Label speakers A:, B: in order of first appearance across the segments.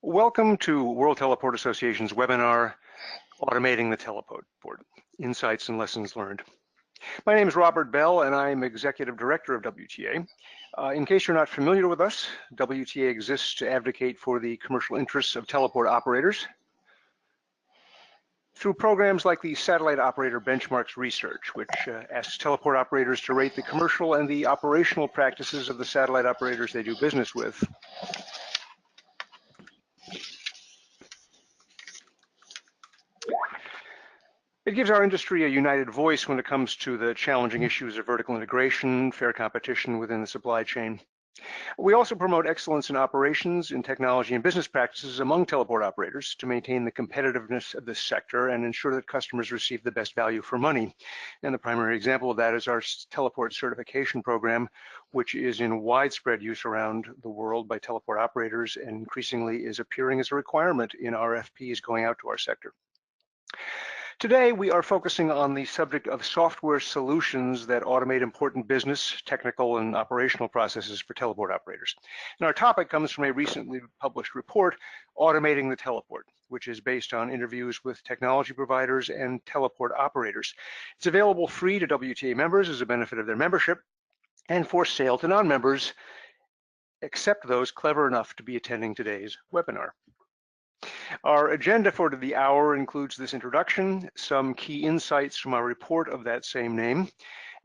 A: Welcome to World Teleport Association's webinar, Automating the Teleport, Insights and Lessons Learned. My name is Robert Bell, and I'm Executive Director of WTA. In case you're not familiar with us, WTA exists to advocate for the commercial interests of teleport operators through programs like the Satellite Operator Benchmarks Research, which asks teleport operators to rate the commercial and the operational practices of the satellite operators they do business with. It gives our industry a united voice when it comes to the challenging issues of vertical integration, fair competition within the supply chain. We also promote excellence in operations, in technology and business practices among teleport operators to maintain the competitiveness of this sector and ensure that customers receive the best value for money. And the primary example of that is our teleport certification program, which is in widespread use around the world by teleport operators and increasingly is appearing as a requirement in RFPs going out to our sector. Today, we are focusing on the subject of software solutions that automate important business, technical, and operational processes for teleport operators. And our topic comes from a recently published report, Automating the Teleport, which is based on interviews with technology providers and teleport operators. It's available free to WTA members as a benefit of their membership and for sale to non-members, except those clever enough to be attending today's webinar. Our agenda for the hour includes this introduction, some key insights from our report of that same name,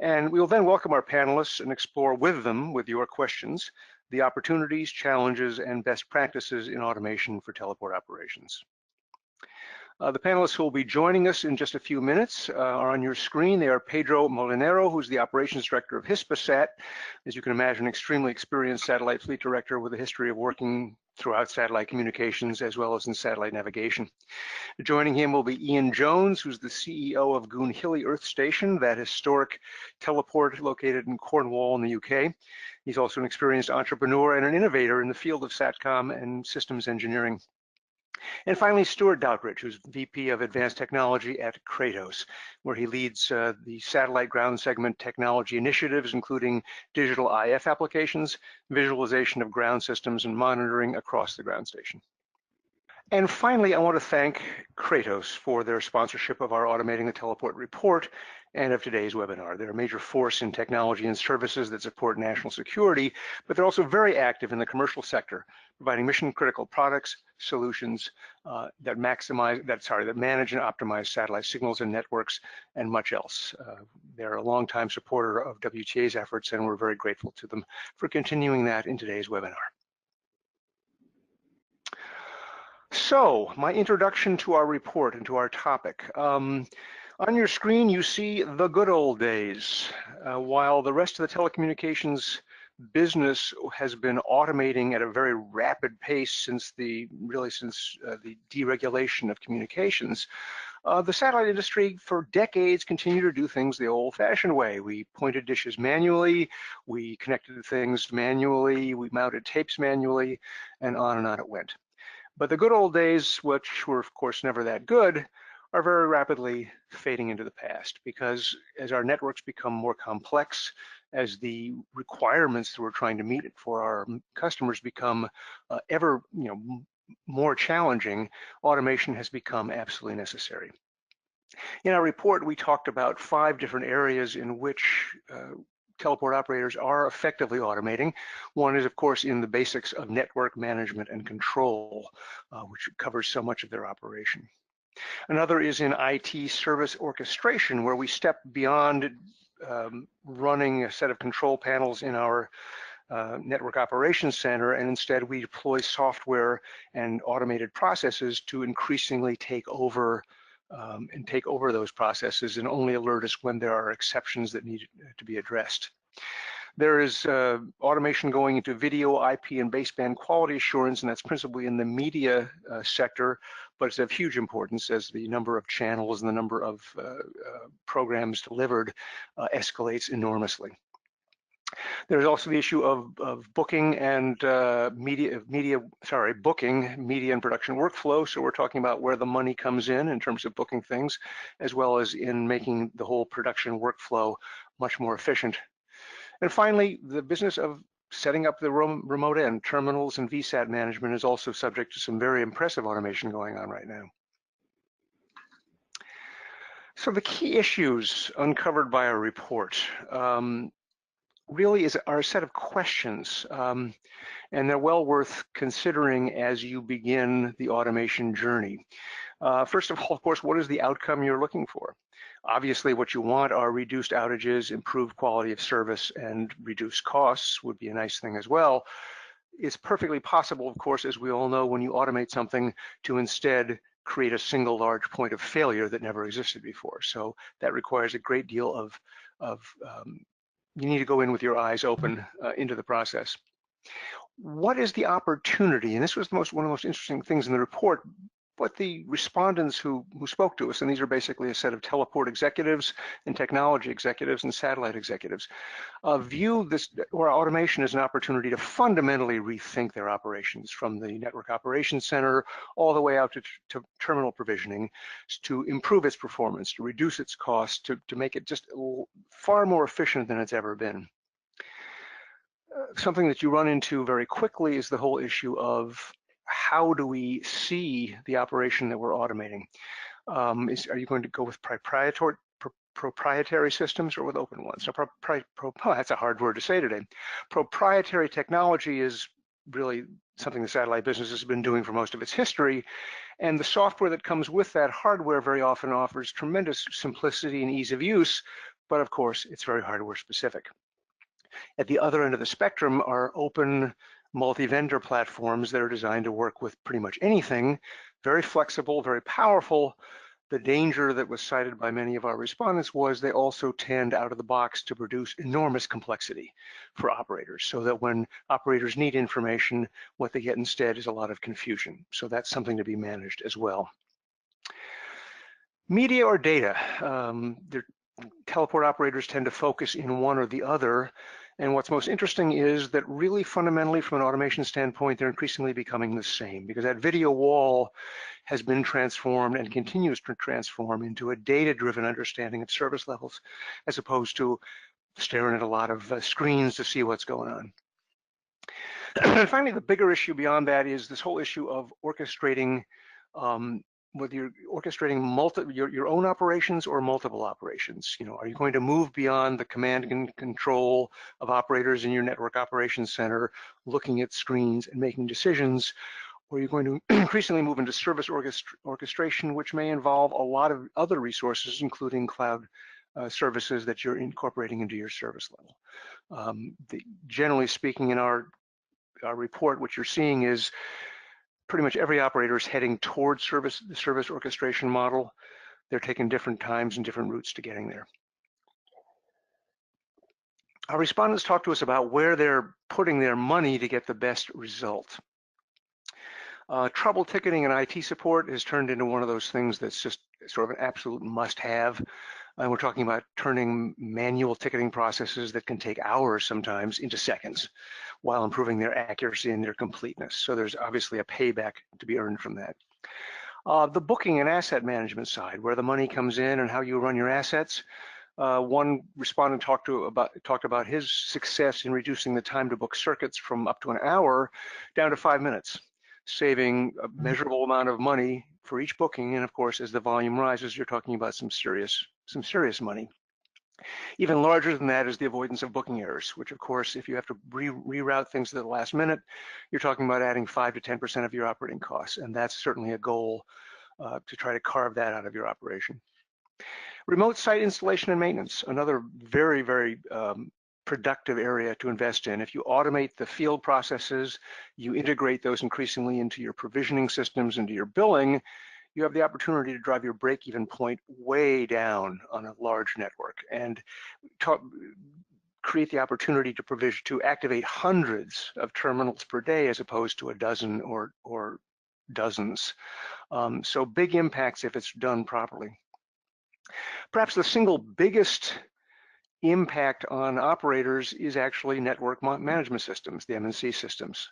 A: and we will then welcome our panelists and explore with them, with your questions, the opportunities, challenges, and best practices in automation for teleport operations. The panelists who will be joining us in just a few minutes are on your screen. They are Pedro Molinero, who's the Operations Director of Hispasat. As you can imagine, extremely experienced satellite fleet director with a history of working throughout satellite communications as well as in satellite navigation. Joining him will be Ian Jones, who's the CEO of Goonhilly Earth Station, that historic teleport located in Cornwall in the UK. He's also an experienced entrepreneur and an innovator in the field of SATCOM and systems engineering. And finally, Stuart Doutridge, who's VP of Advanced Technology at Kratos, where he leads the satellite ground segment technology initiatives, including digital IF applications, visualization of ground systems, and monitoring across the ground station. And finally, I want to thank Kratos for their sponsorship of our Automating the Teleport report and of today's webinar. They're a major force in technology and services that support national security, but they're also very active in the commercial sector, providing mission-critical products, solutions that manage and optimize satellite signals and networks, and much else. They're a longtime supporter of WTA's efforts, and we're very grateful to them for continuing that in today's webinar. So, my introduction to our report and to our topic. On your screen, you see the good old days. While the rest of the telecommunications business has been automating at a very rapid pace since the deregulation of communications, the satellite industry for decades continued to do things the old-fashioned way. We pointed dishes manually, we connected things manually, we mounted tapes manually, and on it went. But the good old days, which were of course never that good, are very rapidly fading into the past, because as our networks become more complex, as the requirements that we're trying to meet for our customers become ever more challenging, automation has become absolutely necessary. In our report, we talked about 5 different areas in which teleport operators are effectively automating. One is, of course, in the basics of network management and control, which covers so much of their operation. Another is in IT service orchestration, where we step beyond running a set of control panels in our network operations center, and instead we deploy software and automated processes to increasingly take over those processes and only alert us when there are exceptions that need to be addressed. There is automation going into video, IP, and baseband quality assurance, and that's principally in the media sector, but it's of huge importance as the number of channels and the number of programs delivered escalates enormously. There's also the issue of booking and media and production workflow. So we're talking about where the money comes in terms of booking things, as well as in making the whole production workflow much more efficient. And finally, the business of setting up the remote end terminals and VSAT management is also subject to some very impressive automation going on right now. So the key issues uncovered by our report really are a set of questions, and they're well worth considering as you begin the automation journey. First of all, of course, what is the outcome you're looking for? Obviously, what you want are reduced outages, improved quality of service, and reduced costs would be a nice thing as well. It's perfectly possible, of course, as we all know, when you automate something, to instead create a single large point of failure that never existed before. So that requires a great deal of you need to go in with your eyes open into the process. What is the opportunity? And this was one of the most interesting things in the report. What the respondents who spoke to us, and these are basically a set of teleport executives and technology executives and satellite executives, view this or automation as an opportunity to fundamentally rethink their operations, from the network operations center all the way out to terminal provisioning, to improve its performance, to reduce its costs, to make it just far more efficient than it's ever been. Something that you run into very quickly is the whole issue of how do we see the operation that we're automating? Are you going to go with proprietary systems or with open ones? That's a hard word to say today. Proprietary technology is really something the satellite business has been doing for most of its history, and the software that comes with that hardware very often offers tremendous simplicity and ease of use, but of course, it's very hardware specific. At the other end of the spectrum are open multi-vendor platforms that are designed to work with pretty much anything, very flexible, very powerful. The danger that was cited by many of our respondents was they also tend out of the box to produce enormous complexity for operators, so that when operators need information, what they get instead is a lot of confusion. So that's something to be managed as well. Media or data? Teleport operators tend to focus in one or the other. And what's most interesting is that really fundamentally from an automation standpoint, they're increasingly becoming the same, because that video wall has been transformed and continues to transform into a data-driven understanding of service levels, as opposed to staring at a lot of screens to see what's going on. And finally, the bigger issue beyond that is this whole issue of orchestrating whether you're orchestrating your own operations or multiple operations. Are you going to move beyond the command and control of operators in your network operations center, looking at screens and making decisions, or are you going to increasingly move into service orchestration, which may involve a lot of other resources, including cloud services that you're incorporating into your service level? Generally speaking, in our report, what you're seeing is pretty much every operator is heading towards the service orchestration model. They're taking different times and different routes to getting there. Our respondents talked to us about where they're putting their money to get the best result. Trouble ticketing and IT support has turned into one of those things that's just sort of an absolute must-have. And we're talking about turning manual ticketing processes that can take hours sometimes into seconds, while improving their accuracy and their completeness. So there's obviously a payback to be earned from that. The booking and asset management side, where the money comes in and how you run your assets. One respondent talked about his success in reducing the time to book circuits from up to an hour down to 5 minutes, saving a measurable amount of money for each booking. And of course, as the volume rises, you're talking about some serious money. Even larger than that is the avoidance of booking errors, which of course, if you have to reroute things to the last minute, you're talking about adding 5 to 10% of your operating costs. And that's certainly a goal to try to carve that out of your operation. Remote site installation and maintenance, another very, very productive area to invest in. If you automate the field processes, you integrate those increasingly into your provisioning systems, into your billing, you have the opportunity to drive your break-even point way down on a large network and create the opportunity to activate hundreds of terminals per day as opposed to a dozen or dozens. So big impacts if it's done properly. Perhaps the single biggest impact on operators is actually network management systems, the MNC systems.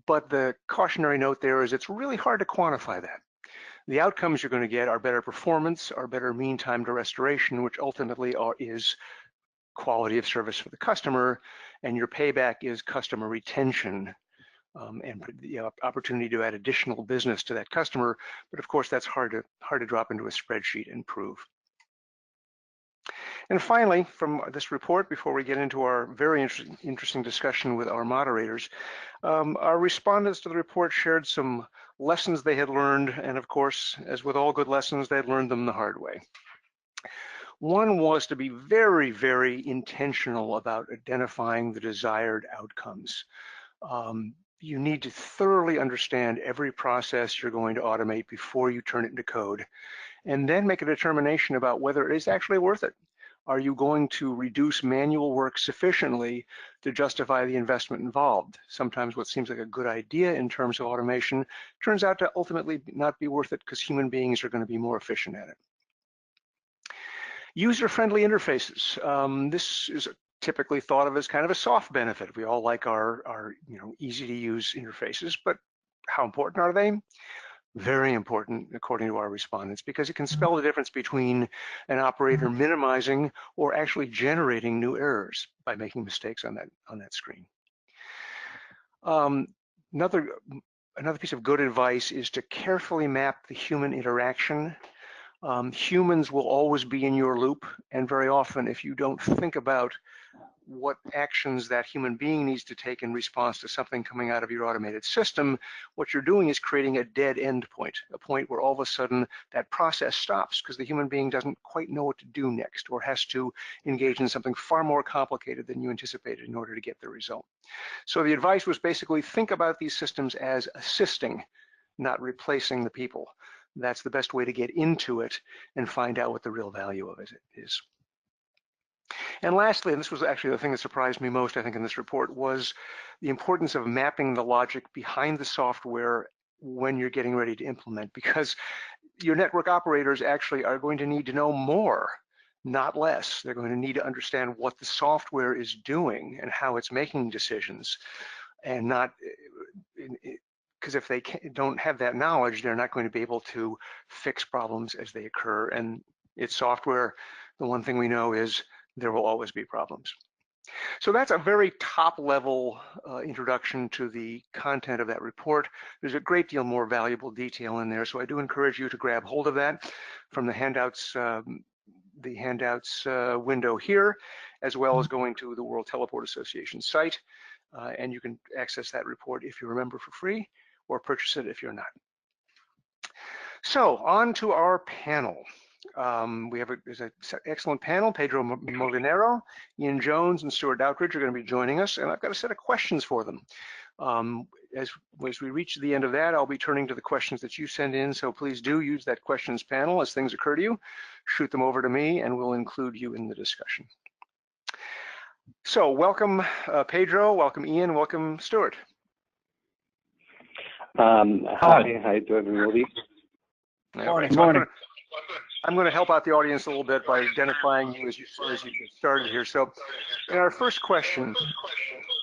A: But the cautionary note there is it's really hard to quantify that. The outcomes you're going to get are better performance, are better mean time to restoration, which ultimately is quality of service for the customer, and your payback is customer retention and the opportunity to add additional business to that customer. But of course, that's hard to drop into a spreadsheet and prove. And finally, from this report, before we get into our very interesting discussion with our moderators, our respondents to the report shared some lessons they had learned, and of course, as with all good lessons, they had learned them the hard way. One was to be very, very intentional about identifying the desired outcomes. You need to thoroughly understand every process you're going to automate before you turn it into code, and then make a determination about whether it is actually worth it. Are you going to reduce manual work sufficiently to justify the investment involved? Sometimes what seems like a good idea in terms of automation turns out to ultimately not be worth it because human beings are going to be more efficient at it. User-friendly interfaces. This is typically thought of as kind of a soft benefit. We all like our easy-to-use interfaces, but how important are they? Very important, according to our respondents, because it can spell the difference between an operator minimizing or actually generating new errors by making mistakes on that screen. Another piece of good advice is to carefully map the human interaction. Humans will always be in your loop, and very often, if you don't think about what actions that human being needs to take in response to something coming out of your automated system, what you're doing is creating a dead end point, a point where all of a sudden that process stops because the human being doesn't quite know what to do next or has to engage in something far more complicated than you anticipated in order to get the result. So the advice was basically think about these systems as assisting, not replacing the people. That's the best way to get into it and find out what the real value of it is. And lastly, and this was actually the thing that surprised me most, I think, in this report, was the importance of mapping the logic behind the software when you're getting ready to implement, because your network operators actually are going to need to know more, not less. They're going to need to understand what the software is doing and how it's making decisions, and not, because if they don't have that knowledge, they're not going to be able to fix problems as they occur. And it's software. The one thing we know is there will always be problems. So that's a very top level introduction to the content of that report. There's a great deal more valuable detail in there, so I do encourage you to grab hold of that from the handouts window here, as well as going to the World Teleport Association site, and you can access that report if you remember for free, or purchase it if you're not. So on to our panel. We have there's an excellent panel. Pedro Molinero, Ian Jones, and Stuart Doutridge are going to be joining us, and I've got a set of questions for them. As we reach the end of that, I'll be turning to the questions that you send in, so please do use that questions panel as things occur to you. Shoot them over to me, and we'll include you in the discussion. So welcome, Pedro, welcome, Ian, welcome, Stuart.
B: Hi to everybody.
A: Good morning. I'm going to help out the audience a little bit by identifying you as you started here. So in our first question,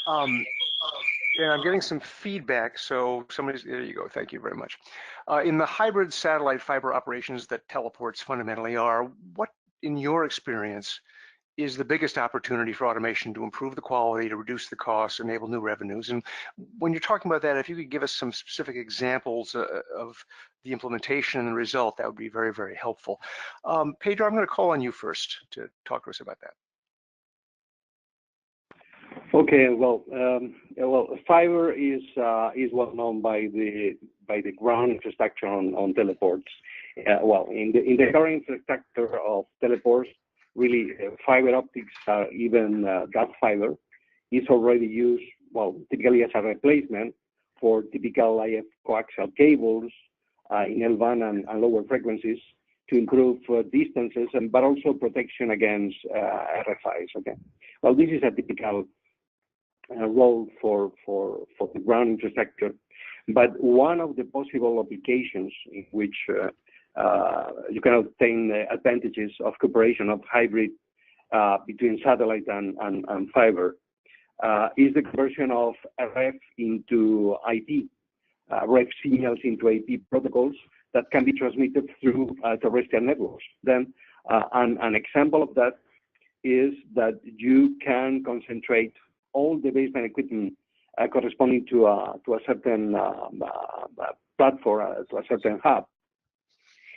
A: and I'm getting some feedback, so there you go, thank you very much. In the hybrid satellite fiber operations that teleports fundamentally are, what, in your experience, is the biggest opportunity for automation to improve the quality, to reduce the costs, enable new revenues? And when you're talking about that, if you could give us some specific examples of the implementation and the result, that would be very, very helpful. Pedro, I'm going to call on you first to talk to us about that.
B: Okay, well, fiber is well known by the ground infrastructure on teleports. Well, in the current infrastructure of teleports, really, fiber optics, even that fiber, is already used, well, typically as a replacement for typical IF coaxial cables in L-band and lower frequencies to improve distances, but also protection against RFIs. Okay, well, this is a typical role for the ground infrastructure, but one of the possible applications in which you can obtain advantages of cooperation of hybrid between satellite and fiber is the conversion of RF into IP, RF signals into IP protocols that can be transmitted through terrestrial networks. Then an example of that is that you can concentrate all the baseband equipment corresponding to a certain platform, to a certain hub,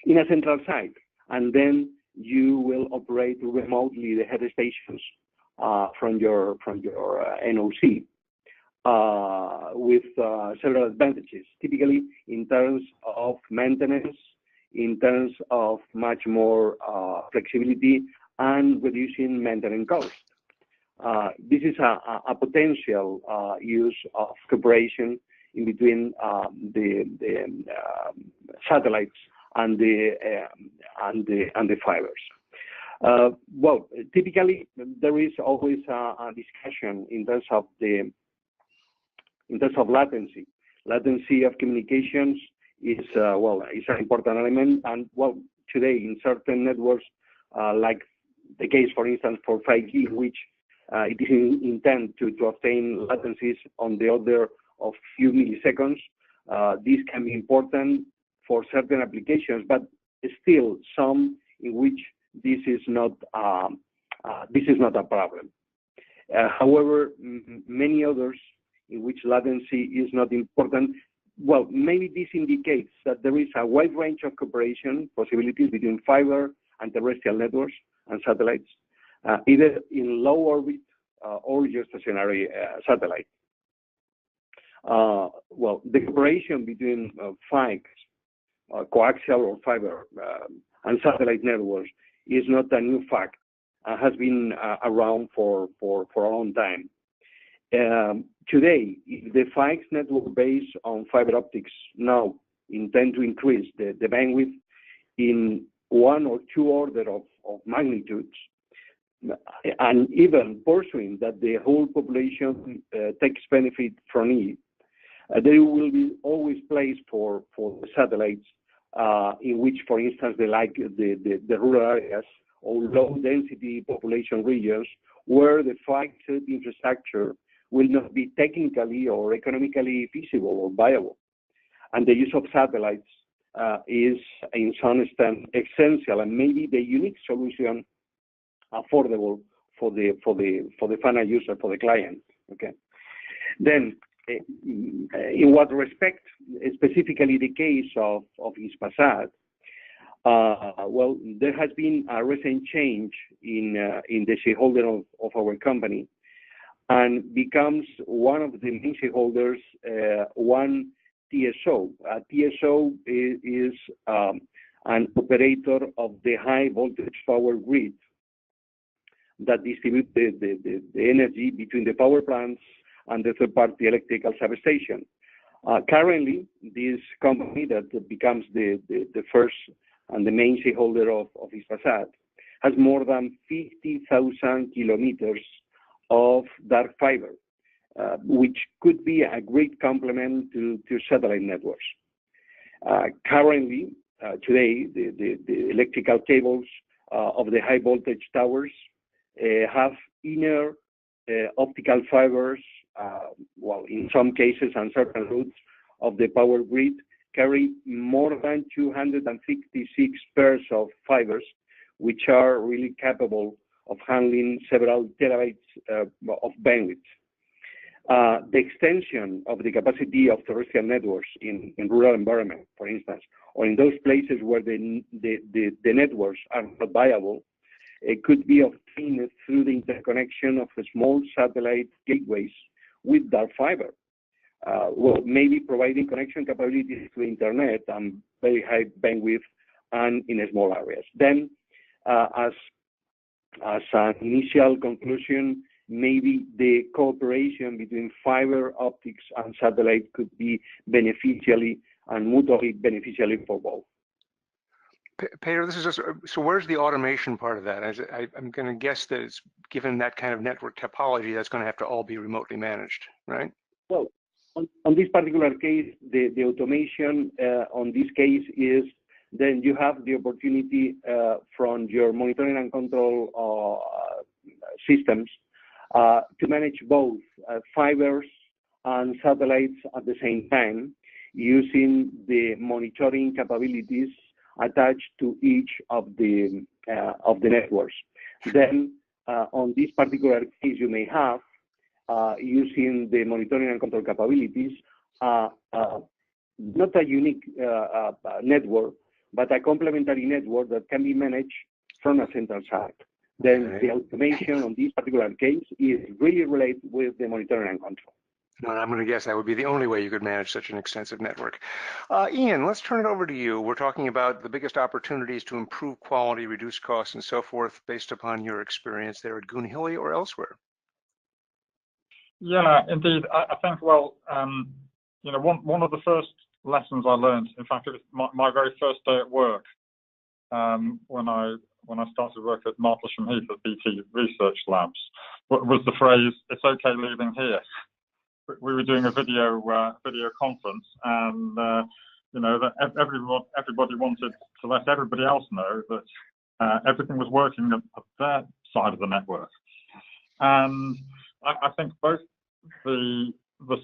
B: in a central site, and then you will operate remotely the head stations from your NOC with several advantages, typically in terms of maintenance, in terms of much more flexibility and reducing maintenance costs. This is a potential use of cooperation in between the satellites and the fibers. Well, typically there is always a discussion in terms of latency. Latency of communications is is an important element, and today in certain networks, like the case, for instance, for 5G, which it is intended to obtain latencies on the order of few milliseconds. This can be important for certain applications, but still some in which this is not a problem. However, many others in which latency is not important. Well, maybe this indicates that there is a wide range of cooperation possibilities between fiber and terrestrial networks and satellites, either in low orbit or geostationary satellite. The cooperation between FICs, coaxial or fiber, and satellite networks is not a new fact. Has been around for a long time. Today, the FICs network based on fiber optics now intend to increase the bandwidth in 1 or 2 order of magnitudes, and even pursuing that the whole population takes benefit from it. There will be always place for the satellites in which, for instance, the rural areas or low density population regions where the 5G infrastructure will not be technically or economically feasible or viable. And the use of satellites is in some extent essential and maybe the unique solution affordable for the final user, for the client. Okay. Then, in what respect, specifically the case of Hispasat, there has been a recent change in the shareholder of our company, and becomes one of the main shareholders, one TSO. A TSO is an operator of the high voltage power grid that distributes the energy between the power plants and the third-party electrical substation. Currently, this company that becomes the first and the main shareholder of Hispasat has more than 50,000 kilometers of dark fiber, which could be a great complement to satellite networks. Currently, today, the electrical cables of the high voltage towers have inner optical fibers, in some cases and certain routes of the power grid carry more than 256 pairs of fibers, which are really capable of handling several terabytes of bandwidth. The extension of the capacity of terrestrial networks in rural environment, for instance, or in those places where the networks are not viable, it could be obtained through the interconnection of the small satellite gateways with dark fiber. Maybe providing connection capabilities to internet and very high bandwidth and in small areas. Then, as an initial conclusion, maybe the cooperation between fiber optics and satellite could be beneficially and mutually beneficially for both.
A: Pedro, this is just, so where's the automation part of that? I'm going to guess that it's given that kind of network topology, that's going to have to all be remotely managed, right?
B: Well, on this particular case, the automation on this case is then you have the opportunity from your monitoring and control systems to manage both fibers and satellites at the same time, using the monitoring capabilities attached to each of the networks. Then on this particular case you may have using the monitoring and control capabilities, not a unique network, but a complementary network that can be managed from a central site. Then the automation on this particular case is really related with the monitoring and control.
A: No, I'm going to guess that would be the only way you could manage such an extensive network. Ian, let's turn it over to you. We're talking about the biggest opportunities to improve quality, reduce costs, and so forth, based upon your experience there at Goonhilly or elsewhere.
C: Yeah, indeed. I think, well, you know, one of the first lessons I learned, in fact, it was my very first day at work, when I started work at Martlesham Heath at BT Research Labs, was the phrase, "It's okay leaving here." We were doing a video conference, and you know, that everybody wanted to let everybody else know that everything was working at their side of the network. And I think both the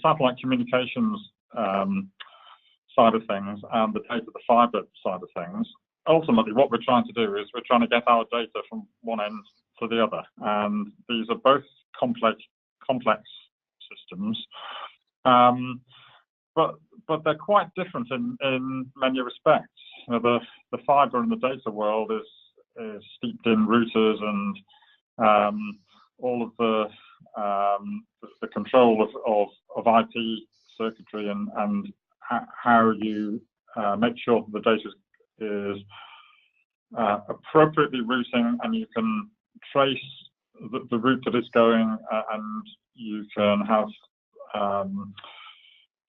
C: satellite communications side of things and the data, the fiber side of things, ultimately what we're trying to do is we're trying to get our data from one end to the other, and these are both complex systems, but they're quite different in many respects. You know, the fiber in the data world is steeped in routers and all of the control of IP circuitry and how you make sure that the data is appropriately routing, and you can trace the route that it's going, and you can have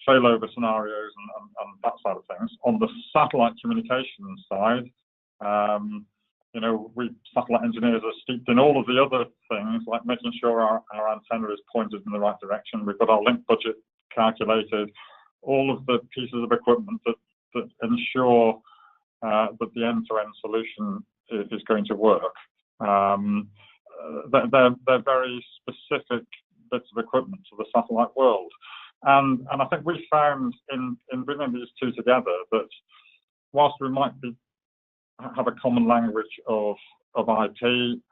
C: failover scenarios and that side of things. On the satellite communications side, you know, we satellite engineers are steeped in all of the other things, like making sure our antenna is pointed in the right direction. We've got our link budget calculated, all of the pieces of equipment that ensure that the end-to-end solution is going to work. They're very specific bits of equipment to the satellite world. And I think we found in bringing these two together that whilst we might have a common language of IP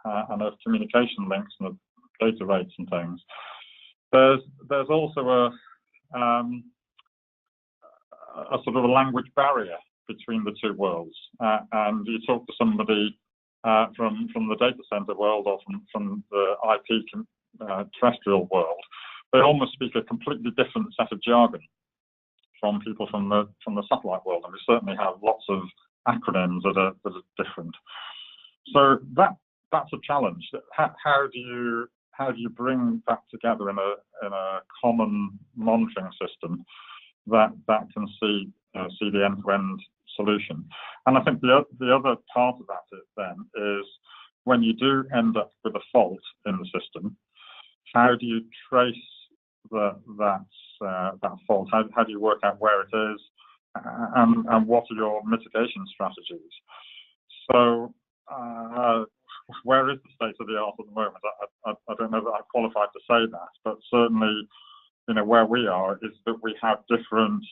C: and of communication links and of data rates and things, there's also a sort of a language barrier between the two worlds. And you talk to somebody from the data center world or from the IP terrestrial world, they almost speak a completely different set of jargon from people from the satellite world, and we certainly have lots of acronyms that are different. So that's a challenge. How do you bring that together in a common monitoring system that can see the end-to-end solution? And I think the other part of that then is when you do end up with a fault in the system, how do you trace that fault? How do you work out where it is, and what are your mitigation strategies? So where is the state of the art at the moment? I don't know that I'm qualified to say that, but certainly, you know, where we are is that we have different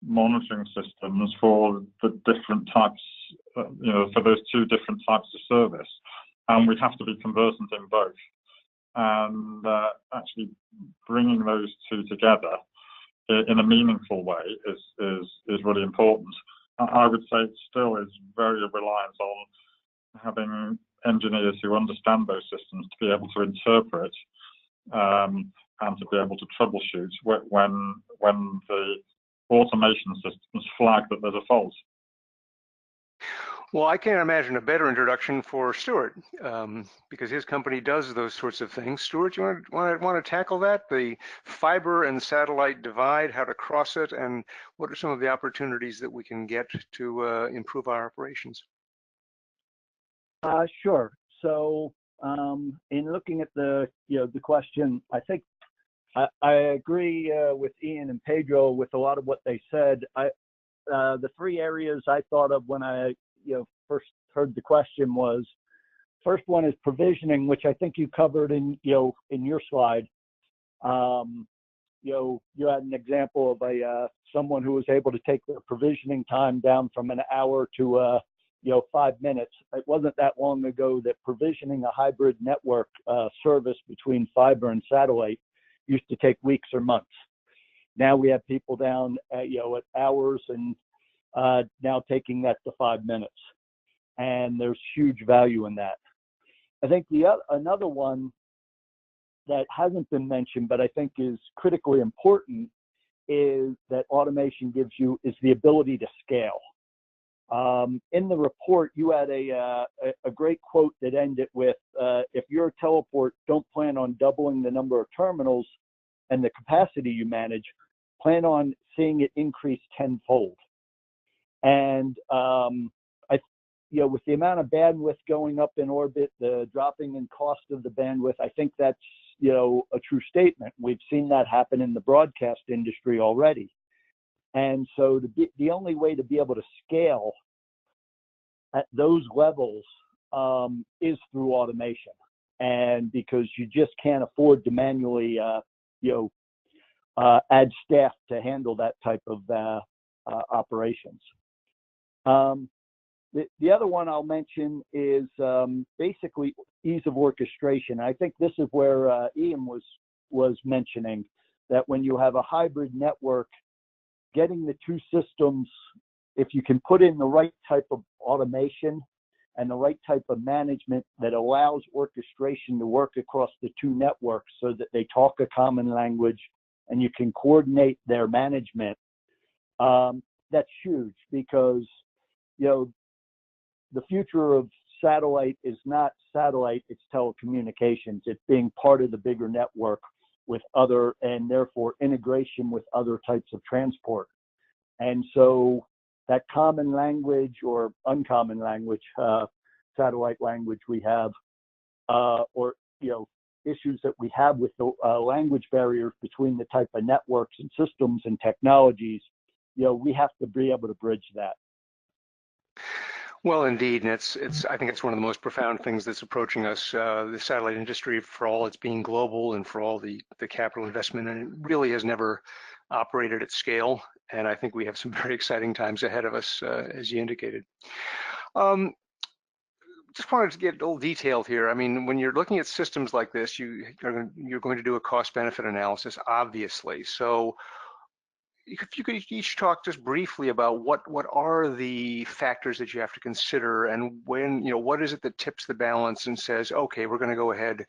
C: monitoring systems for the different types, you know, for those two different types of service, and we have to be conversant in both. And actually bringing those two together in a meaningful way is really important. I would say it still is very reliant on having engineers who understand those systems to be able to interpret and to be able to troubleshoot when the automation systems flag that there's a fault.
A: Well, I can't imagine a better introduction for Stuart, because his company does those sorts of things. Stuart, you want to tackle that? The fiber and satellite divide, how to cross it, and what are some of the opportunities that we can get to improve our operations?
D: Sure. So in looking at the question, I think I agree with Ian and Pedro with a lot of what they said. The three areas I thought of when I first heard the question was, first one is provisioning, which I think you covered in your slide. You had an example of someone who was able to take their provisioning time down from an hour to 5 minutes. It wasn't that long ago that provisioning a hybrid network service between fiber and satellite used to take weeks or months. Now we have people down at hours, and now taking that to 5 minutes. And there's huge value in that. I think another one that hasn't been mentioned, but I think is critically important, is that automation gives you is the ability to scale. In the report, you had a great quote that ended with, if you're a teleport, don't plan on doubling the number of terminals and the capacity you manage, plan on seeing it increase tenfold. And with the amount of bandwidth going up in orbit, the dropping in cost of the bandwidth, I think that's a true statement. We've seen that happen in the broadcast industry already. And so the only way to be able to scale at those levels is through automation. And because you just can't afford to manually, add staff to handle that type of operations. The other one I'll mention is basically ease of orchestration. I think this is where Ian was mentioning that when you have a hybrid network, getting the two systems, if you can put in the right type of automation and the right type of management that allows orchestration to work across the two networks so that they talk a common language and you can coordinate their management, that's huge, because the future of satellite is not satellite, it's telecommunications. It's being part of the bigger network with other, and therefore integration with other types of transport. And so that common language or uncommon language, satellite language we have, or issues that we have with the language barriers between the type of networks and systems and technologies, we have to be able to bridge that.
A: Well, indeed, and I think it's one of the most profound things that's approaching us, the satellite industry, for all its being global and for all the capital investment, and it really has never operated at scale. And I think we have some very exciting times ahead of us, as you indicated. Just wanted to get a little detailed here. I mean, when you're looking at systems like this, you're going to do a cost-benefit analysis, obviously. So if you could each talk just briefly about what are the factors that you have to consider, and when, what is it that tips the balance and says, okay, we're going to go ahead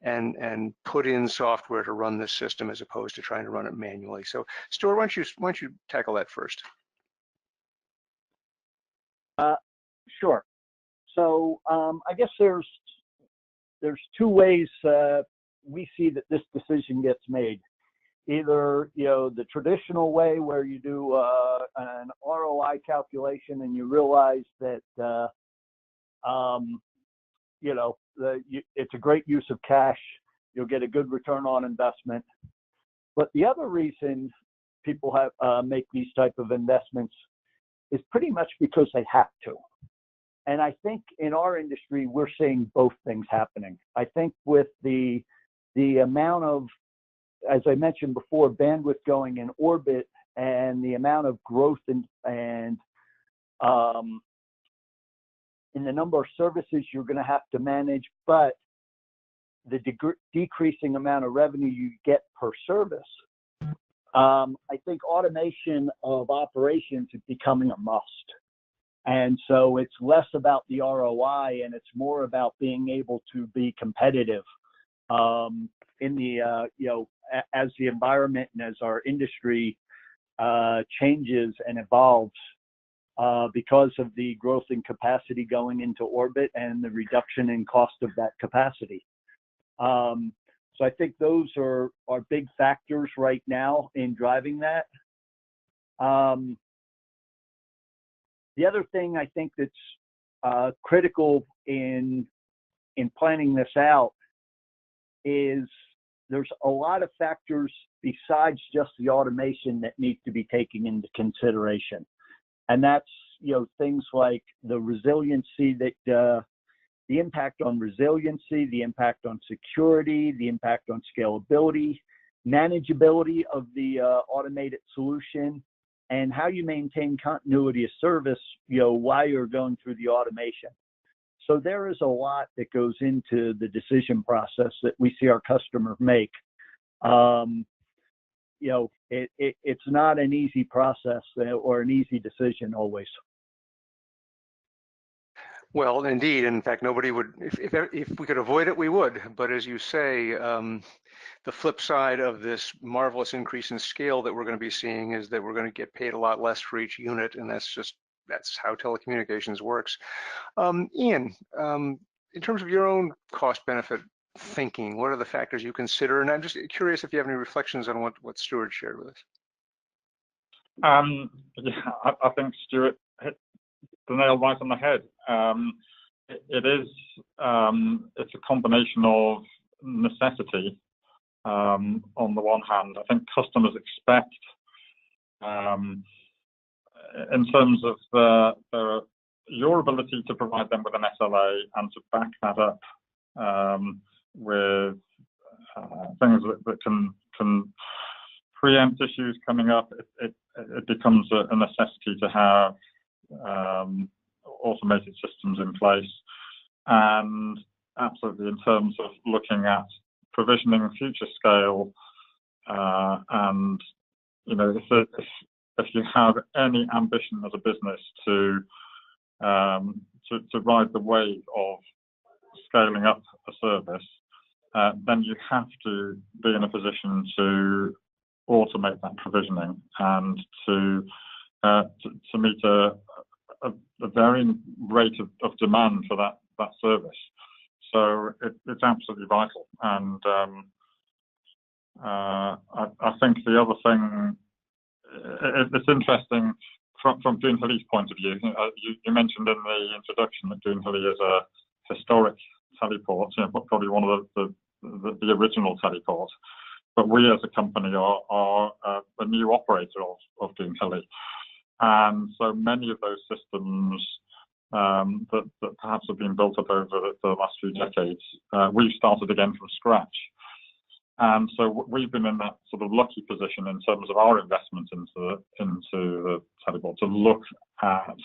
A: and put in software to run this system as opposed to trying to run it manually. So Stuart, why don't you tackle that first?
D: Sure. So I guess there's two ways we see that this decision gets made. Either the traditional way where you do an ROI calculation and you realize that it's a great use of cash, you'll get a good return on investment. But the other reason people make these type of investments is pretty much because they have to. And I think in our industry we're seeing both things happening. I think with the amount of, as I mentioned before, bandwidth going in orbit and the amount of growth in the number of services you're going to have to manage, but the decreasing amount of revenue you get per service, I think automation of operations is becoming a must. And so it's less about the ROI and it's more about being able to be competitive in the as the environment and as our industry changes and evolves because of the growth in capacity going into orbit and the reduction in cost of that capacity. So I think those are big factors right now in driving that. The other thing I think that's critical in planning this out is there's a lot of factors besides just the automation that need to be taken into consideration. And that's, things like the resiliency that, the impact on resiliency, the impact on security, the impact on scalability, manageability of the automated solution, and how you maintain continuity of service, while you're going through the automation. So there is a lot that goes into the decision process that we see our customers make. It's not an easy process or an easy decision always.
A: Well, indeed. In fact, nobody would, if we could avoid it, we would. But as you say, the flip side of this marvelous increase in scale that we're going to be seeing is that we're going to get paid a lot less for each unit, and that's how telecommunications works. Ian, in terms of your own cost benefit thinking, what are the factors you consider? And I'm just curious if you have any reflections on what Stuart shared with us.
C: I think Stuart hit the nail right on the head. It's a combination of necessity. On the one hand, I think customers expect, in terms of your ability to provide them with an SLA and to back that up with things that can preempt issues coming up. It becomes a necessity to have automated systems in place, and absolutely in terms of looking at provisioning future scale, and if you have any ambition as a business to ride the wave of scaling up a service, then you have to be in a position to automate that provisioning and to meet a varying rate of demand for that service. So it's absolutely vital. And I think the other thing, it's interesting from Dune Hilly's point of view. You mentioned in the introduction that Dune Hilly is a historic teleport, probably one of the original teleports. But we as a company are a new operator of Dune Hilly. And so many of those systems that perhaps have been built up over the last few decades, we've started again from scratch. And so we've been in that sort of lucky position in terms of our investment into the teleport to look at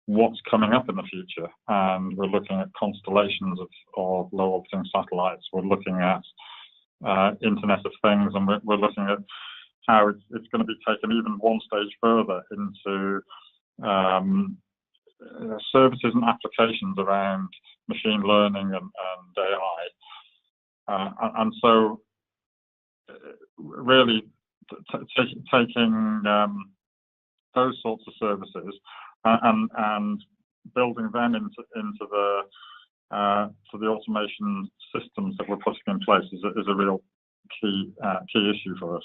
C: what's coming up in the future. And we're looking at constellations of low orbiting satellites. We're looking at Internet of Things, and we're looking at how it's going to be taken even one stage further into services and applications around machine learning and AI. And so really taking those sorts of services and building them into the automation systems that we're putting in place is a real key issue for us.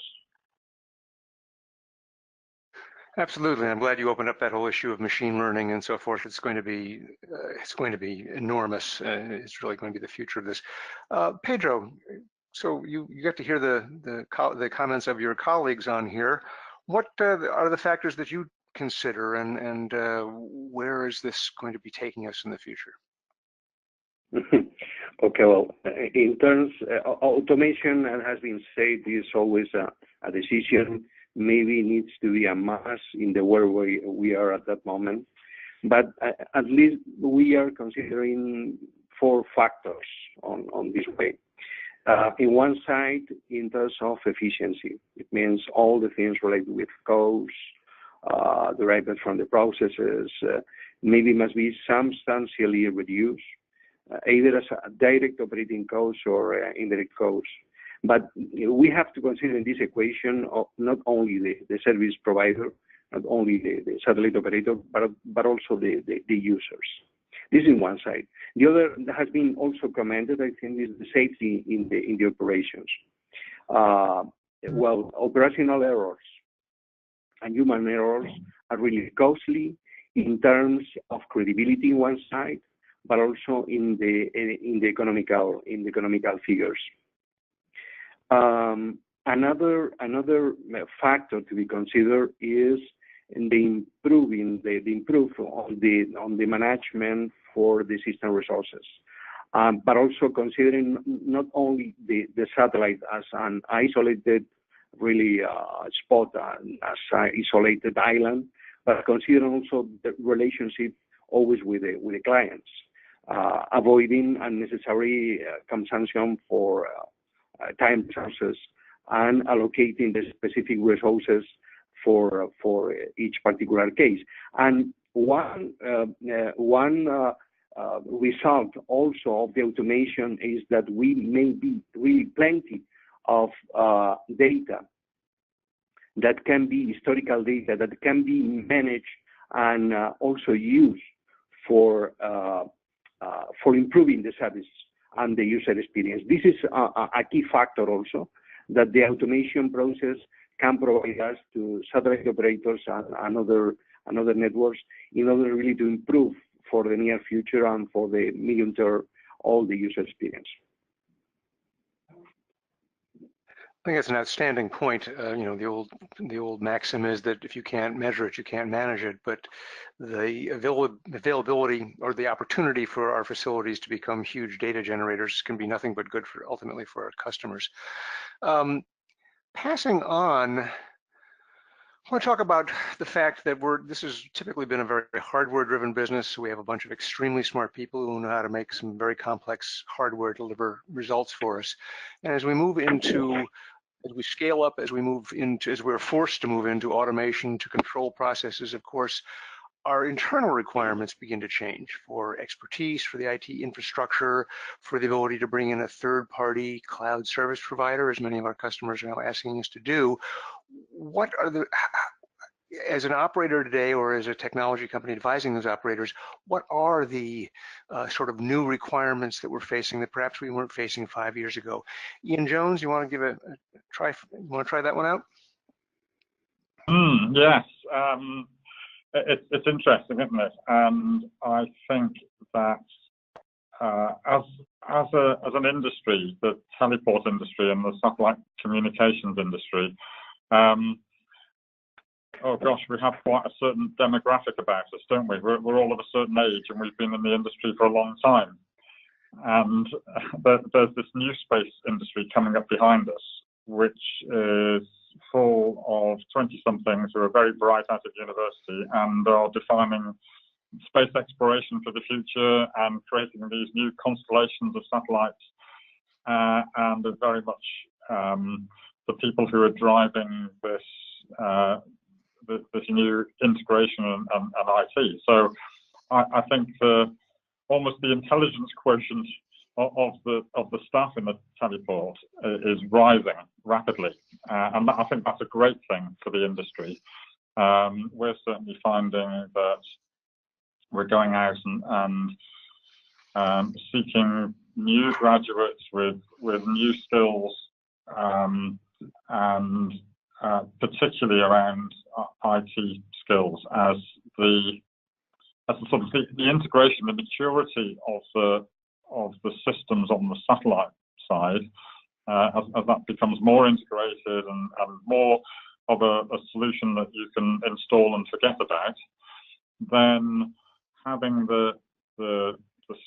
A: Absolutely. I'm glad you opened up that whole issue of machine learning and so forth. It's going to be enormous. It's really going to be the future of this. Pedro, so you got to hear the comments of your colleagues on here. What are the factors that you consider, and where is this going to be taking us in the future?
B: Okay, well, in terms automation, as has been said, is always a decision. Maybe needs to be a must in the world we are at that moment. But at least we are considering 4 factors on this way. In one side, in terms of efficiency, it means all the things related with costs, derived from the processes, maybe must be substantially reduced, either as a direct operating cost or indirect cost. But we have to consider in this equation of not only the service provider, not only the satellite operator, but also the users. This is one side. The other that has been also commented, I think, is the safety in the operations. Well, operational errors and human errors are really costly in terms of credibility in one side, but also in the economical figures. Another factor to be considered is the improve on the management for the system resources, but also considering not only the satellite as an isolated really spot as an isolated island, but consider also the relationship always with the clients, avoiding unnecessary consumption for time resources and allocating the specific resources for each particular case. And one result also of the automation is that we may be really plenty of data that can be historical data that can be managed and also used for improving the service and the user experience. This is a key factor also that the automation process can provide us to satellite operators and other networks in order really to improve for the near future and for the medium term all the user experience.
A: I think that's an outstanding point. You know, the old maxim is that if you can't measure it, you can't manage it. But the availability or the opportunity for our facilities to become huge data generators can be nothing but good for ultimately for our customers. Passing on, I want to talk about the fact that this has typically been a very hardware-driven business. So we have a bunch of extremely smart people who know how to make some very complex hardware deliver results for us. And as we move into, as we scale up, as we're forced to move into automation to control processes, of course, our internal requirements begin to change for expertise, for the IT infrastructure, for the ability to bring in a third-party cloud service provider, as many of our customers are now asking us to do. What are as an operator today or as a technology company advising those operators, what are the sort of new requirements that we're facing that perhaps we weren't facing 5 years ago? Ian Jones, you want to give a try? You want to try that one out?
C: Yes. It's interesting, isn't it? And I think that as an industry, the teleport industry and the satellite communications industry, oh gosh, we have quite a certain demographic about us, don't we? We're all of a certain age and we've been in the industry for a long time. And there's this new space industry coming up behind us, which is full of 20-somethings who are very bright out of university and are defining space exploration for the future and creating these new constellations of satellites, and are very much the people who are driving this new integration and IT. So I think almost the intelligence quotient of the staff in the teleport is rising rapidly, and I think that's a great thing for the industry. We're certainly finding that we're going out and seeking new graduates with new skills, and particularly around IT skills, as the sort of the integration, the maturity of the systems on the satellite side, as that becomes more integrated and more of a solution that you can install and forget about, then having the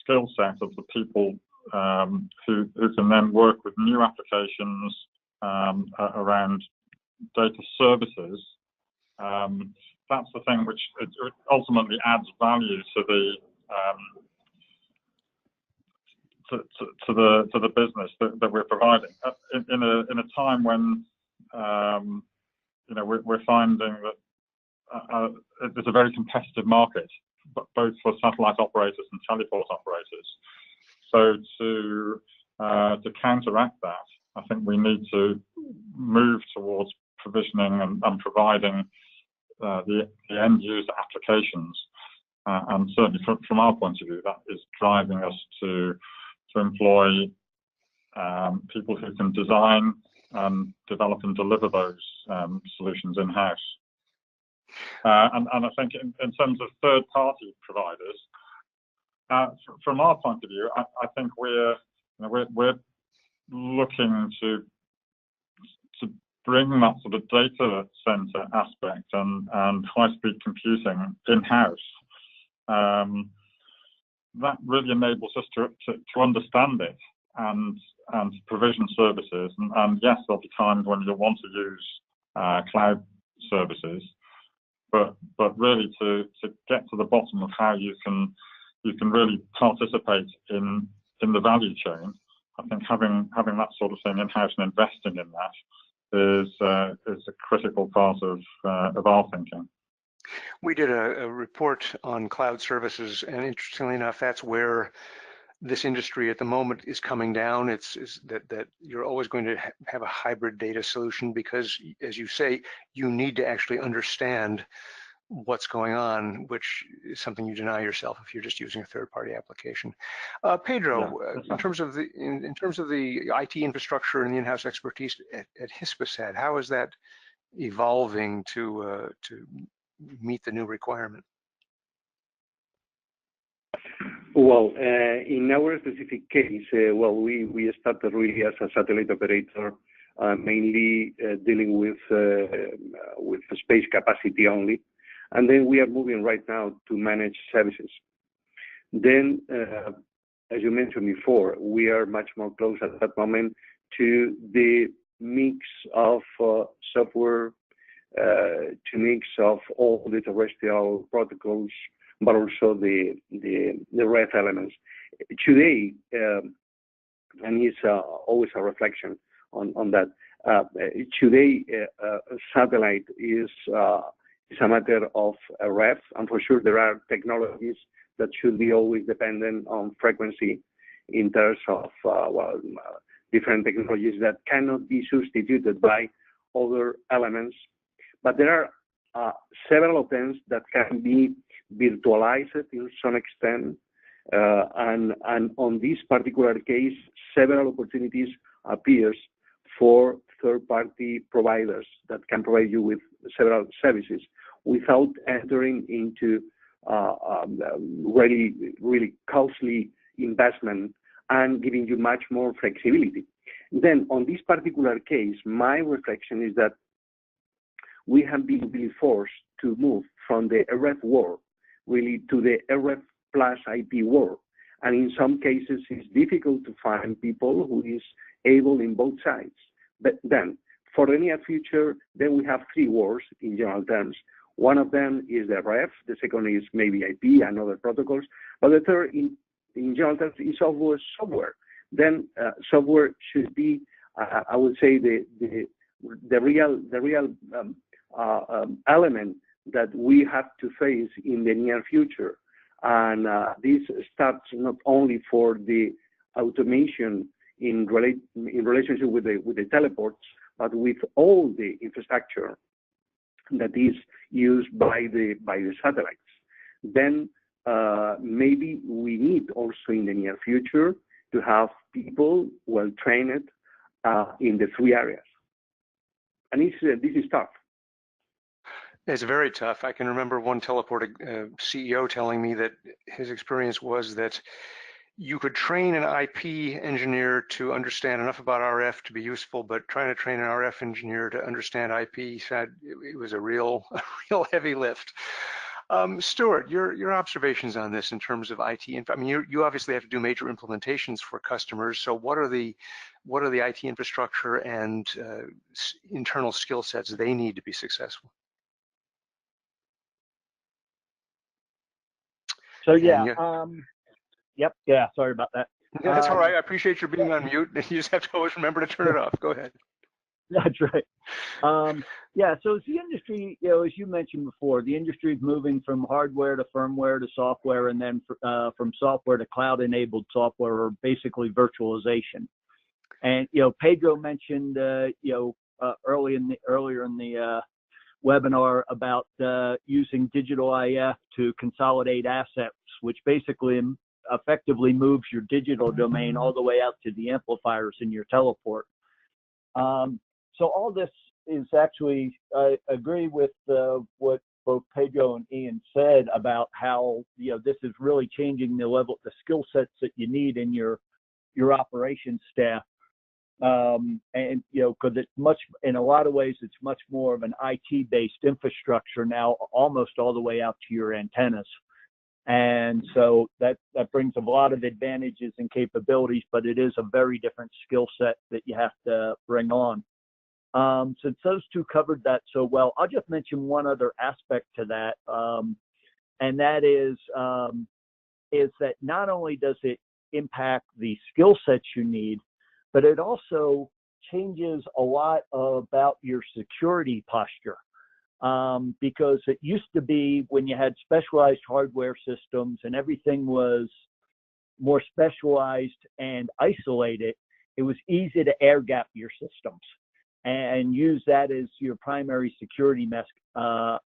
C: skill set of the people who can then work with new applications around data services, that's the thing which ultimately adds value to the business that we're providing in a time when you know, we're finding that it's a very competitive market, both for satellite operators and teleport operators. So to counteract that, I think we need to move towards provisioning and providing the end user applications, and certainly from our point of view, that is driving us to employ people who can design and develop and deliver those solutions in-house. And I think in terms of third-party providers, from our point of view, I think we're looking to bring that sort of data center aspect and high-speed computing in-house. That really enables us to understand it and provision services. And yes, there'll be times when you'll want to use cloud services, but really to get to the bottom of how you can really participate in the value chain. I think having that sort of thing in-house and investing in that is a critical part of our thinking.
A: We did a report on cloud services, and interestingly enough, that's where this industry at the moment is coming down. It's that you're always going to have a hybrid data solution because, as you say, you need to actually understand what's going on, which is something you deny yourself if you're just using a third-party application. Pedro, in terms of the IT infrastructure and the in-house expertise at Hispasat, how is that evolving to meet the new requirement?
B: Well, in our specific case, we started really as a satellite operator, mainly dealing with space capacity only, and then we are moving right now to manage services. Then, as you mentioned before, we are much more close at that moment to the mix of software, to mix of all the terrestrial protocols, but also the REF elements. Today, and it's always a reflection on that. Today, satellite is a matter of a REF, and for sure there are technologies that should be always dependent on frequency in terms of different technologies that cannot be substituted by other elements. But there are several of them that can be virtualized to some extent, and on this particular case, several opportunities appears for third-party providers that can provide you with several services without entering into really costly investment and giving you much more flexibility. Then on this particular case, my reflection is that we have been really forced to move from the RF world really to the RF plus IP world. And in some cases, it's difficult to find people who is able in both sides. But then, for the near future, then we have three worlds in general terms. One of them is the RF, the second is maybe IP and other protocols, but the third, in general terms, is always software. Then software should be, I would say, the real element that we have to face in the near future. And this starts not only for the automation in relationship with the teleports, but with all the infrastructure that is used by the satellites. Then maybe we need also in the near future to have people well trained in the three areas. And this is tough.
A: It's very tough. I can remember one teleport CEO telling me that his experience was that you could train an IP engineer to understand enough about RF to be useful, but trying to train an RF engineer to understand IP, said it was a real heavy lift. Stuart, your observations on this in terms of IT. I mean, you obviously have to do major implementations for customers. So what are the IT infrastructure and internal skill sets they need to be successful?
D: So yeah, yeah, sorry about that.
A: Yeah, that's all right. I appreciate your being on mute. You just have to always remember to turn it off. Go ahead.
D: That's right. Yeah, so as the industry, as you mentioned before, the industry is moving from hardware to firmware to software, and then from software to cloud-enabled software, or basically virtualization. And Pedro mentioned earlier in the webinar about using digital IF to consolidate assets, which basically effectively moves your digital domain all the way out to the amplifiers in your teleport. So all this is actually, I agree with what both Pedro and Ian said about how this is really changing the skill sets that you need in your operations staff. And because it's in a lot of ways, it's much more of an IT-based infrastructure now, almost all the way out to your antennas. And so that brings a lot of advantages and capabilities, but it is a very different skill set that you have to bring on. Since those two covered that so well, I'll just mention one other aspect to that, and that is that not only does it impact the skill sets you need, but it also changes a lot about your security posture. Because it used to be when you had specialized hardware systems and everything was more specialized and isolated, it was easy to air gap your systems and use that as your primary security method. But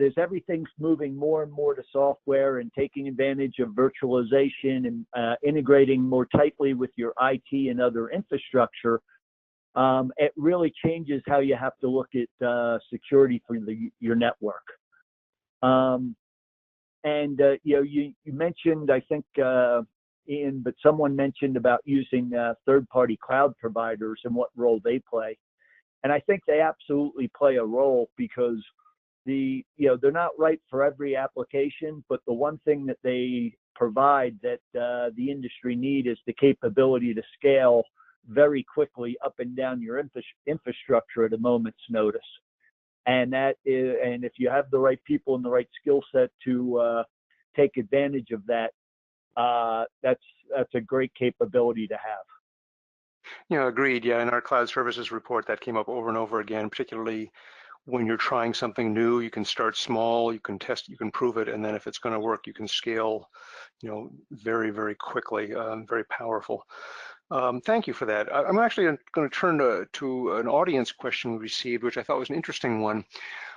D: as everything's moving more and more to software and taking advantage of virtualization and integrating more tightly with your IT and other infrastructure, it really changes how you have to look at security for your network. You mentioned, I think, Ian, but someone mentioned about using third-party cloud providers and what role they play. And I think they absolutely play a role because they're not right for every application, but the one thing that they provide that the industry need is the capability to scale very quickly up and down your infrastructure at a moment's notice. And if you have the right people and the right skill set to take advantage of that, that's a great capability to have.
A: Agreed. Yeah, in our cloud services report that came up over and over again, particularly when you're trying something new. You can start small, you can test, you can prove it, and then if it's going to work, you can scale, very, very quickly. Very powerful. Thank you for that. I'm actually going to turn to an audience question we received, which I thought was an interesting one.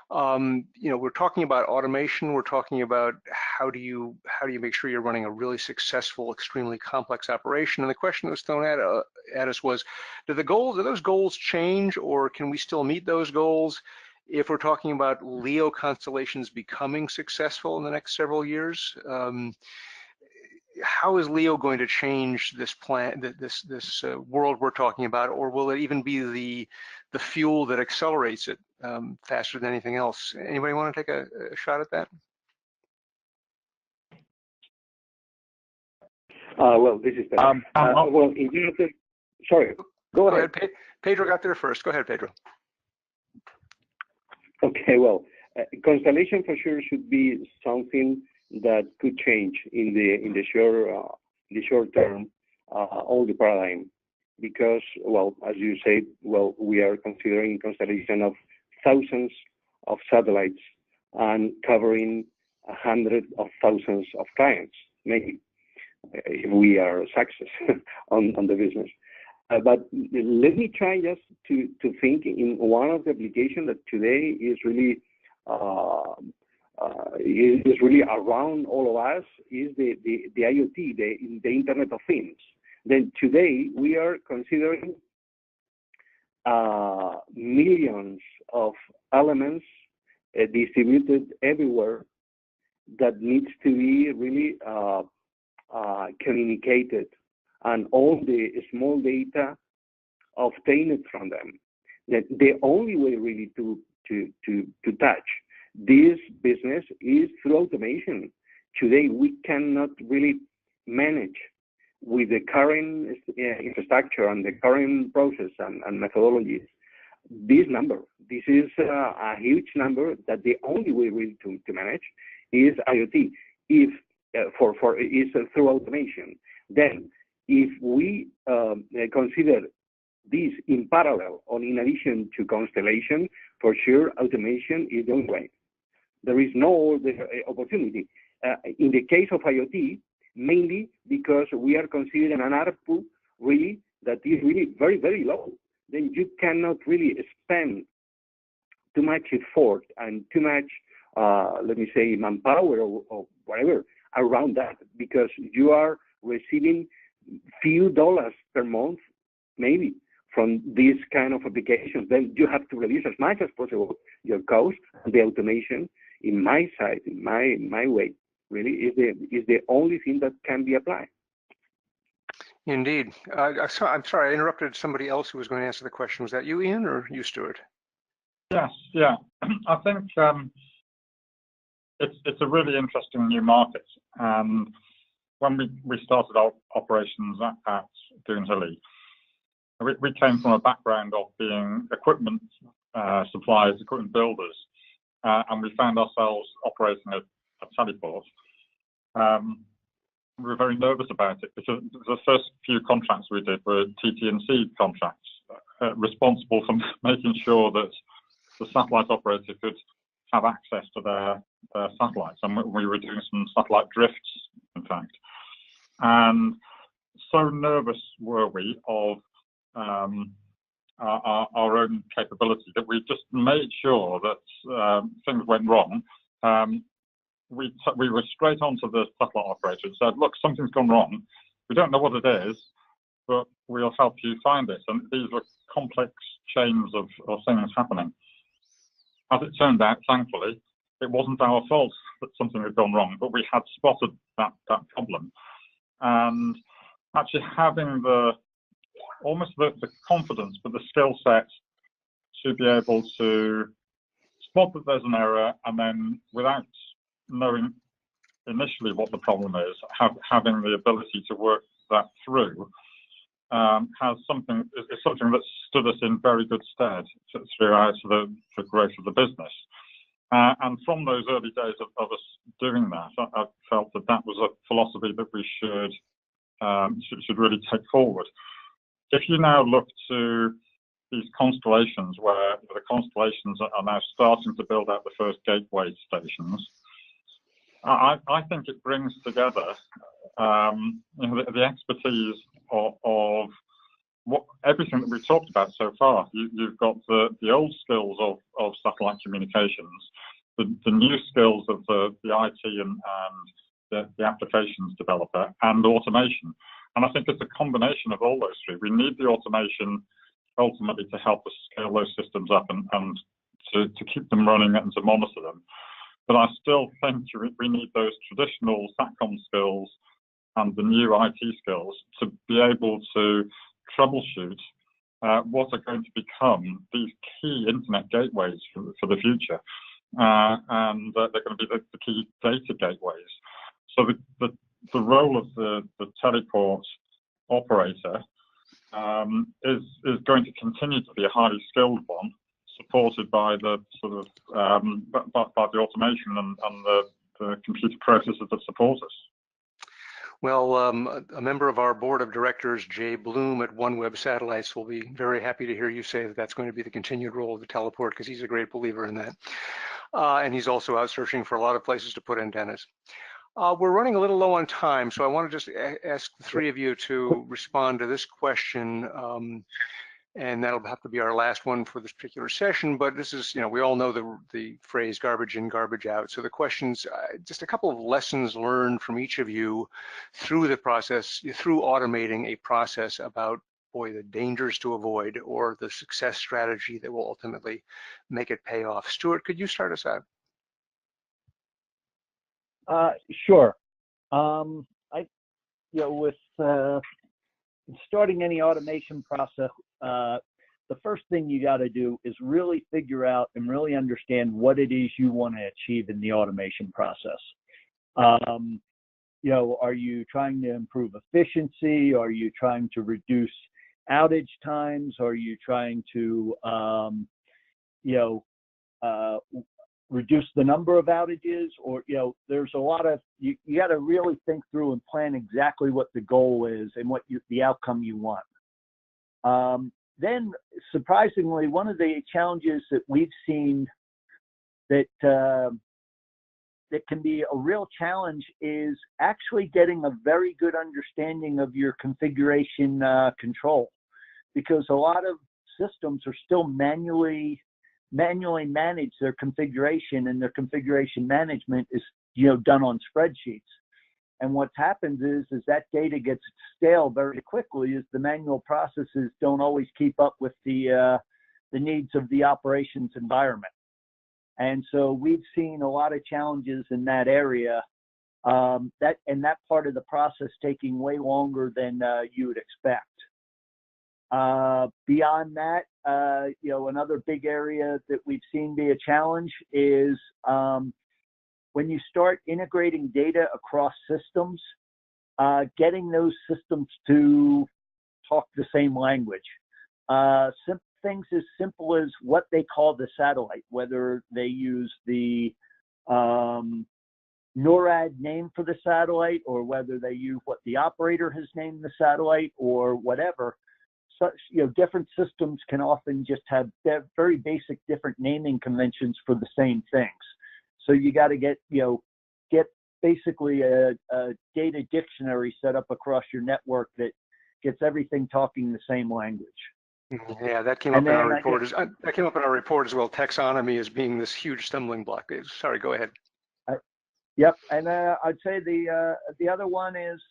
A: We're talking about automation. We're talking about how do you make sure you're running a really successful, extremely complex operation. And the question that was thrown at us was, do those goals change, or can we still meet those goals if we're talking about LEO constellations becoming successful in the next several years? How is LEO going to change this this world we're talking about, or will it even be the fuel that accelerates it faster than anything else? Anybody want to take a shot at that?
B: Well, this is Pedro. Sorry, go ahead.
A: Pedro got there first. Go ahead, Pedro.
B: Okay, well, Constellation for sure should be something that could change in the short term all the paradigm, because, well, as you said, well, we are considering constellation of thousands of satellites and covering hundreds of thousands of clients, maybe, if we are a success on the business. But let me try just to think in one of the applications that today is really around all of us, is the IoT, the Internet of Things. Then today we are considering millions of elements distributed everywhere that needs to be really communicated, and all the small data obtained from them. That the only way really to touch this business is through automation. Today we cannot really manage with the current infrastructure and the current process and methodologies this number. This is a huge number that the only way really to manage is IoT. If is through automation. Then if we consider this in parallel or in addition to Constellation, for sure automation is the only way. There is no other opportunity. In the case of IoT, mainly because we are considering an ARPU really that is really very, very low. Then you cannot really spend too much effort and too much, let me say, manpower or whatever around that, because you are receiving few dollars per month, maybe, from this kind of applications. Then you have to reduce as much as possible your cost. The automation, in my side, in my way, really is the only thing that can be applied.
A: Indeed. I'm sorry, I interrupted somebody else who was going to answer the question. Was that you, Ian, or you, Stuart?
C: Yes, yeah. I think it's a really interesting new market. And when we started our operations at Doon Hilly, we came from a background of being equipment suppliers, equipment builders, and we found ourselves operating a teleport. We were very nervous about it because the first few contracts we did were TT&C contracts, responsible for making sure that the satellite operator could have access to their satellites. And we were doing some satellite drifts, in fact. And so nervous were we of our own capability that we just made sure that things went wrong. We were straight onto the satellite operator and said, look, something's gone wrong. We don't know what it is, but we'll help you find it. And these were complex chains of things happening. As it turned out, thankfully, it wasn't our fault that something had gone wrong, but we had spotted that problem. And actually having almost the confidence, but the skill set to be able to spot that there's an error, and then without knowing initially what the problem is, having the ability to work that through is something that stood us in very good stead throughout the growth of the business. And from those early days of us doing that, I felt that was a philosophy that we should really take forward. If you now look to these constellations, where the constellations are now starting to build out the first gateway stations, I think it brings together the expertise of everything that we've talked about so far. You've got the old skills of satellite communications, the new skills of the IT and the applications developer, and automation. And I think it's a combination of all those three. We need the automation ultimately to help us scale those systems up and to keep them running and to monitor them. But I still think we need those traditional SATCOM skills and the new IT skills to be able to troubleshoot what are going to become these key internet gateways for the future. And they're going to be the key data gateways. So the role of the teleport operator is going to continue to be a highly skilled one, supported by the sort of by the automation and the computer processes that support us.
A: Well, a member of our board of directors, Jay Bloom at OneWeb Satellites, will be very happy to hear you say that that's going to be the continued role of the teleport, because he's a great believer in that. And he's also out searching for a lot of places to put antennas. We're running a little low on time, so I want to just ask the three of you to respond to this question. And that'll have to be our last one for this particular session, but this is, we all know the phrase garbage in, garbage out. So the questions, just a couple of lessons learned from each of you through the process, through automating a process about, boy, the dangers to avoid or the success strategy that will ultimately make it pay off. Stuart, could you start us out?
D: Sure. With starting any automation process, the first thing you got to do is really figure out and really understand what it is you want to achieve in the automation process. Are you trying to improve efficiency? Are you trying to reduce outage times? Are you trying to, reduce the number of outages? Or, there's a lot of, you got to really think through and plan exactly what the goal is and what the outcome you want. Then, surprisingly, one of the challenges that we've seen that can be a real challenge is actually getting a very good understanding of your configuration control, because a lot of systems are still manually manage their configuration, and their configuration management is done on spreadsheets. And what happens is that data gets stale very quickly, as the manual processes don't always keep up with the needs of the operations environment. And so we've seen a lot of challenges in that area, that part of the process taking way longer than you would expect. Beyond that, another big area that we've seen be a challenge is when you start integrating data across systems, getting those systems to talk the same language. Things as simple as what they call the satellite, whether they use the NORAD name for the satellite, or whether they use what the operator has named the satellite, or whatever. Such, different systems can often just have very basic different naming conventions for the same things. So you got to get basically a data dictionary set up across your network that gets everything talking the same language.
A: Yeah, that came up in our report. That came up in our report as well. Taxonomy as being this huge stumbling block. Sorry, go ahead.
D: Yep, and I'd say the other one is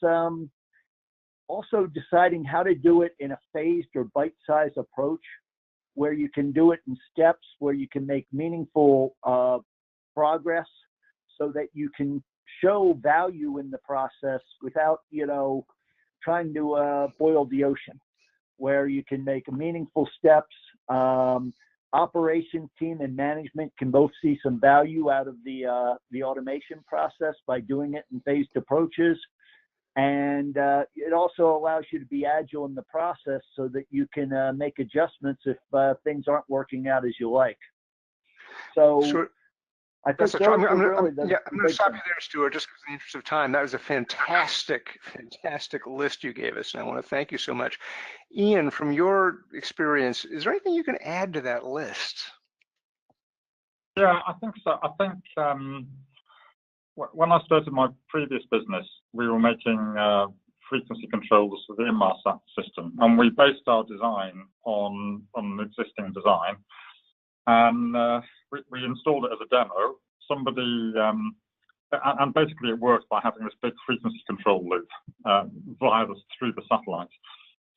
D: also deciding how to do it in a phased or bite-sized approach, where you can do it in steps, where you can make meaningful progress, so that you can show value in the process without trying to boil the ocean, where you can make meaningful steps. Operations team and management can both see some value out of the automation process by doing it in phased approaches. And it also allows you to be agile in the process so that you can make adjustments if things aren't working out as you like. So
A: sure.
D: I think
A: I'm going to stop you there, Stuart, just in the interest of time. That was a fantastic list you gave us, and I want to thank you so much. Ian, from your experience, is there anything you can add to that list?
C: Yeah, I think so. I think when I started my previous business, we were making frequency controls for the Inmarsat system, and we based our design on an existing design. And we installed it as a demo. Somebody, and basically it worked by having this big frequency control loop through the satellite.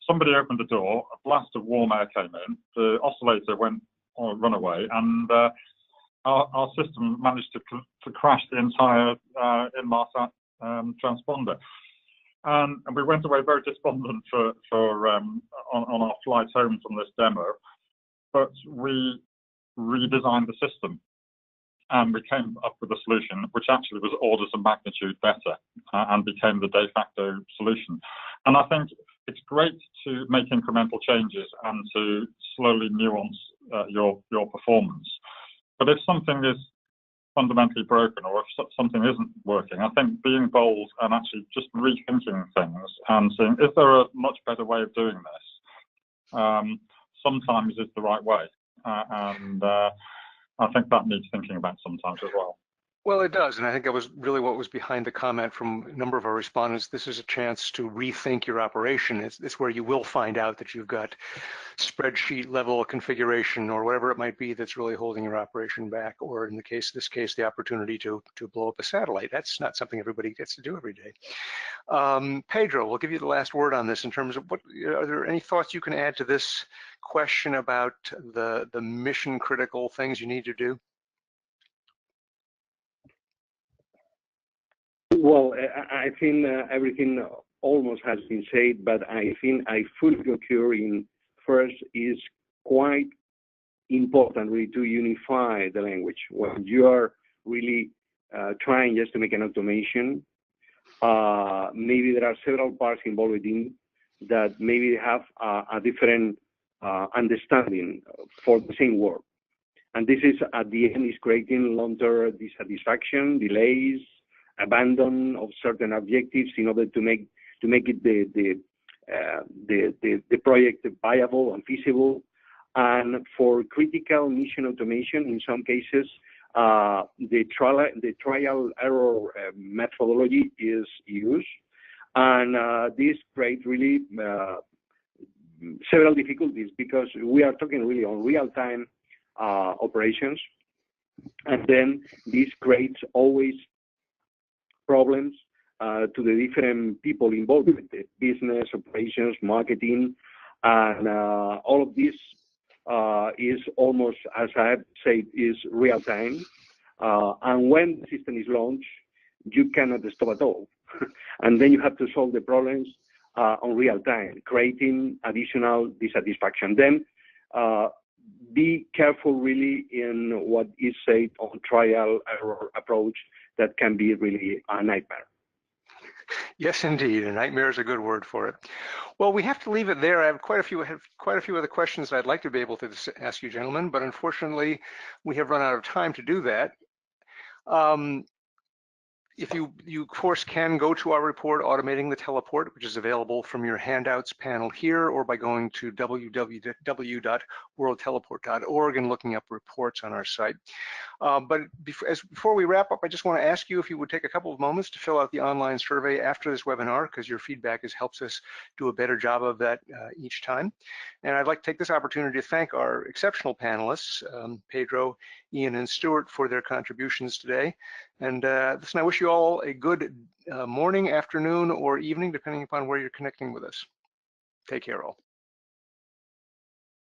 C: Somebody opened the door, a blast of warm air came in, the oscillator went on a runaway, and our system managed to crash the entire Inmarsat transponder. And we went away very despondent on our flight home from this demo, but we redesigned the system, and we came up with a solution which actually was orders of magnitude better and became the de facto solution. And I think it's great to make incremental changes and to slowly nuance your performance. But if something is fundamentally broken, or if something isn't working, I think being bold and actually just rethinking things and saying, is there a much better way of doing this? Sometimes is the right way. And I think that needs thinking about sometimes as well.
A: Well, it does, and I think that was really what was behind the comment from a number of our respondents. This is a chance to rethink your operation. It's where you will find out that you've got spreadsheet level configuration or whatever it might be that's really holding your operation back, or in this case, the opportunity to blow up a satellite. That's not something everybody gets to do every day. Pedro, we'll give you the last word on this in terms of are there any thoughts you can add to this question about the mission critical things you need to do?
B: Well, I think everything almost has been said, but I think I fully concur in first is quite important really to unify the language. When you are really trying just to make an automation, maybe there are several parts involved in that maybe have a different understanding for the same work. And this is at the end is creating long-term dissatisfaction, delays, abandon of certain objectives in order to make it the project viable and feasible. And for critical mission automation, in some cases, the trial error methodology is used, and this creates really several difficulties because we are talking really on real-time operations, and then this creates always problems to the different people involved with it, business, operations, marketing, and all of this is almost, as I have said, is real time. And when the system is launched, you cannot stop at all. And then you have to solve the problems on real time, creating additional dissatisfaction. Then be careful really in what is said on trial error approach. That can be really a nightmare.
A: Yes, indeed. A nightmare is a good word for it. Well, we have to leave it there. I have quite a few other questions that I'd like to be able to ask you, gentlemen, but unfortunately, we have run out of time to do that. If you of course can go to our report, Automating the Teleport, which is available from your handouts panel here, or by going to www.worldteleport.org and looking up reports on our site. But before we wrap up, I just want to ask you if you would take a couple of moments to fill out the online survey after this webinar, because your feedback helps us do a better job of that each time. And I'd like to take this opportunity to thank our exceptional panelists, Pedro, Ian, and Stuart, for their contributions today. And listen, I wish you all a good morning, afternoon, or evening, depending upon where you're connecting with us. Take care all.